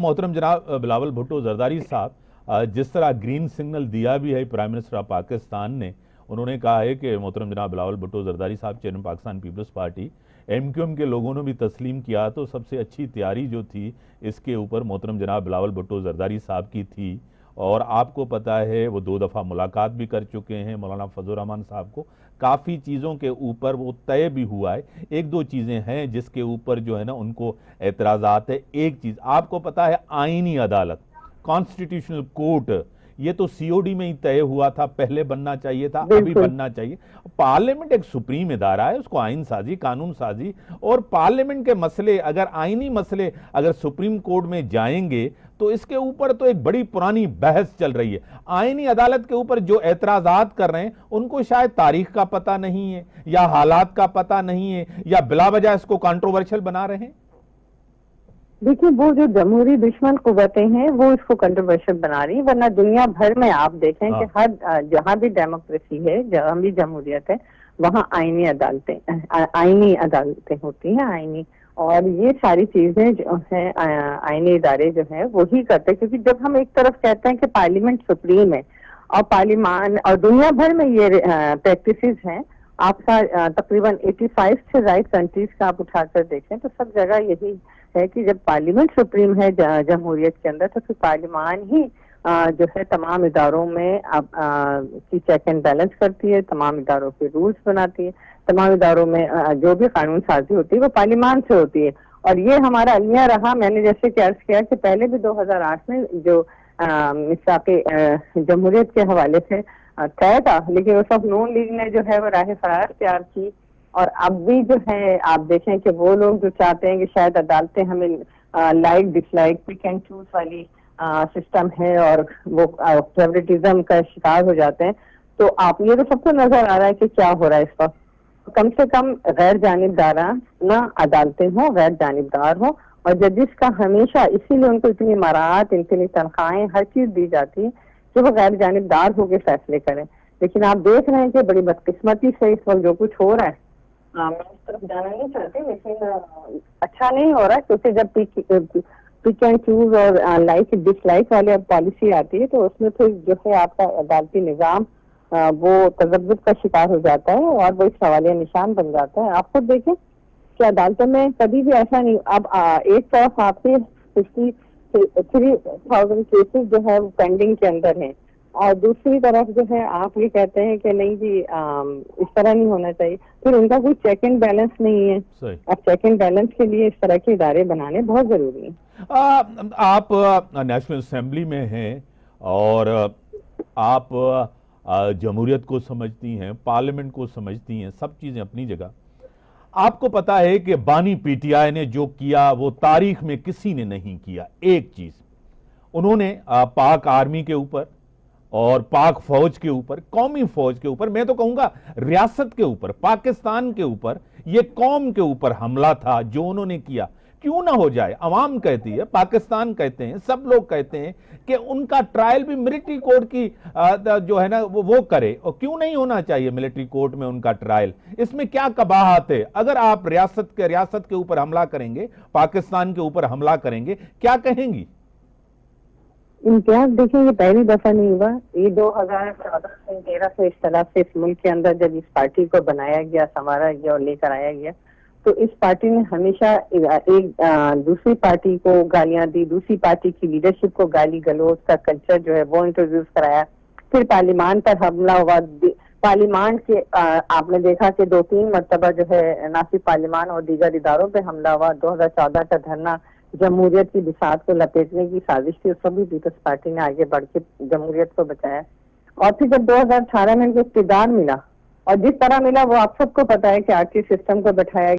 मोहतरम जनाब बिलावल भुट्टो जरदारी साहब, जिस तरह ग्रीन सिग्नल दिया भी है प्राइम मिनिस्टर ऑफ पाकिस्तान ने, उन्होंने कहा है कि मोहतरम जनाब बिलावल भुट्टो जरदारी साहब चेयरमैन पाकिस्तान पीपल्स पार्टी, एमक्यूएम के लोगों ने भी तस्लीम किया, तो सबसे अच्छी तैयारी जो थी इसके ऊपर मोहतरम जनाब बिलावल भुट्टो जरदारी साहब की थी। और आपको पता है वो 2 दफ़ा मुलाकात भी कर चुके हैं मौलाना फजल रहमान साहब को, काफ़ी चीज़ों के ऊपर वो तय भी हुआ है। एक दो चीज़ें हैं जिसके ऊपर जो है ना उनको एतराज़ात है। एक चीज़ आपको पता है, आईनी अदालत, कॉन्स्टिट्यूशनल कोर्ट, ये तो सीओडी में ही तय हुआ था, पहले बनना चाहिए था, अभी बनना चाहिए। पार्लियामेंट एक सुप्रीम इदारा है, उसको आइन साजी, कानून साजी और पार्लियामेंट के मसले, अगर आईनी मसले अगर सुप्रीम कोर्ट में जाएंगे तो इसके ऊपर तो एक बड़ी पुरानी बहस चल रही है। आईनी अदालत के ऊपर जो एतराजात कर रहे हैं उनको शायद तारीख का पता नहीं है, या हालात का पता नहीं है, या बिलावजह इसको कंट्रोवर्शियल बना रहे हैं। देखिए, वो जो जमहूरी दुश्मन कुव्वतें हैं वो इसको कंट्रोवर्शियल बना रही है, वरना दुनिया भर में आप देखें कि हर जहां भी डेमोक्रेसी है, जहां भी जमहूरियत है, वहां आईनी अदालतें होती हैं, आईनी। और ये सारी चीजें जो है आईनी इदारे जो है वो ही करते हैं, क्योंकि जब हम एक तरफ कहते हैं कि पार्लियामेंट सुप्रीम है और पार्लियामान और दुनिया भर में ये प्रैक्टिसेस हैं, आप तकरीबन 85 से राइट कंट्रीज का आप उठाकर देखें तो सब जगह यही है कि जब पार्लियामेंट सुप्रीम है जमहूरियत के अंदर, तो फिर पार्लियामान ही जो है तमाम इदारों में की चेक एंड बैलेंस करती है, तमाम इदारों के रूल्स बनाती है, तमाम इदारों में जो भी कानून साजी होती है वो पार्लियामान से होती है। और ये हमारा अलमिया रहा। मैंने जैसे कि अर्ज किया कि पहले भी 2008 में जो मिसाके जमहूरियत के हवाले से तय था, लेकिन उस वक्त नून लीग ने जो है वो राह फरार तैयार की। और अब भी जो है आप देखें कि वो लोग जो चाहते हैं कि शायद अदालतें हमें like dislike pick and choose वाली सिस्टम है और वो फेवरेटिज्म का शिकार हो जाते हैं। तो आप ये तो सबको नजर आ रहा है कि क्या हो रहा है इस वक्त। तो कम से कम गैर जानिबदाराना अदालतें हों, गैर जानिबदार हों, और जजिस का हमेशा, इसीलिए उनको इतनी इमारत, इतनी तनख्वाहें, हर चीज दी जाती है कि वो गैर जानिबदार होकर फैसले करें। लेकिन आप देख रहे हैं कि बड़ी बदकिस्मती से इस वक्त जो कुछ हो रहा है, मैं इस तरफ जाना नहीं चाहती, लेकिन अच्छा नहीं हो रहा है, क्योंकि जब पिक एंड चूज और लाइक डिसलाइक वाली पॉलिसी आती है तो उसमें फिर जो है आपका अदालती निजाम वो तजब्जुब का शिकार हो जाता है और वो एक सवालिया निशान बन जाता है। आप खुद देखें कि अदालतों में कभी भी ऐसा नहीं, अब एक तरफ आपके 53,000 केसेस जो है वो पेंडिंग के अंदर हैं, और दूसरी तरफ जो है आप ये कहते हैं कि नहीं जी इस तरह नहीं होना चाहिए, फिर उनका कोई चेक एंड बैलेंस नहीं है। अब चेक एंड बैलेंस के लिए इस तरह के इदारे बनाने बहुत जरूरी है। आप नेशनल असेंबली में हैं और आप जमहूरियत को समझती हैं, पार्लियामेंट को समझती हैं, सब चीजें अपनी जगह। आपको पता है कि बानी पीटीआई ने जो किया वो तारीख में किसी ने नहीं किया। एक चीज उन्होंने पाक आर्मी के ऊपर और पाक फौज के ऊपर, कौमी फौज के ऊपर, मैं तो कहूंगा रियासत के ऊपर, पाकिस्तान के ऊपर, ये कौम के ऊपर हमला था जो उन्होंने किया। क्यों ना हो जाए, अवाम कहती है, पाकिस्तान कहते हैं, सब लोग कहते हैं कि उनका ट्रायल भी मिलिट्री कोर्ट की जो है ना वो करे। और क्यों नहीं होना चाहिए मिलिट्री कोर्ट में उनका ट्रायल? इसमें क्या कबाहत है? अगर आप रियासत के ऊपर हमला करेंगे, पाकिस्तान के ऊपर हमला करेंगे, क्या कहेंगी? इम्तियाज देखिए, ये पहली दफा नहीं हुआ, ये 2014-13 से इस तरह से इस मुल्क के अंदर जब इस पार्टी को बनाया गया, संवारा गया और लेकर आया गया, तो इस पार्टी ने हमेशा एक दूसरी पार्टी को गालियां दी, दूसरी पार्टी की लीडरशिप को गाली गलौज का कल्चर जो है वो इंट्रोड्यूस कराया। फिर पार्लियामान पर हमला हुआ। पार्लियामान के आपने देखा कि 2-3 मरतबा जो है ना सिर्फ पार्लियामान और दीगर इदारों पे हमला हुआ। 2014 का धरना जमहूरियत की बिसात को लपेटने की साजिश थी, उसको भी पीपल्स पार्टी ने आगे बढ़ के जमहूरियत को बचाया। और फिर जब 2018 में इनको इक़्तिदार मिला, और जिस तरह मिला वो आप सबको पता है कि आर्टी सिस्टम को बैठाया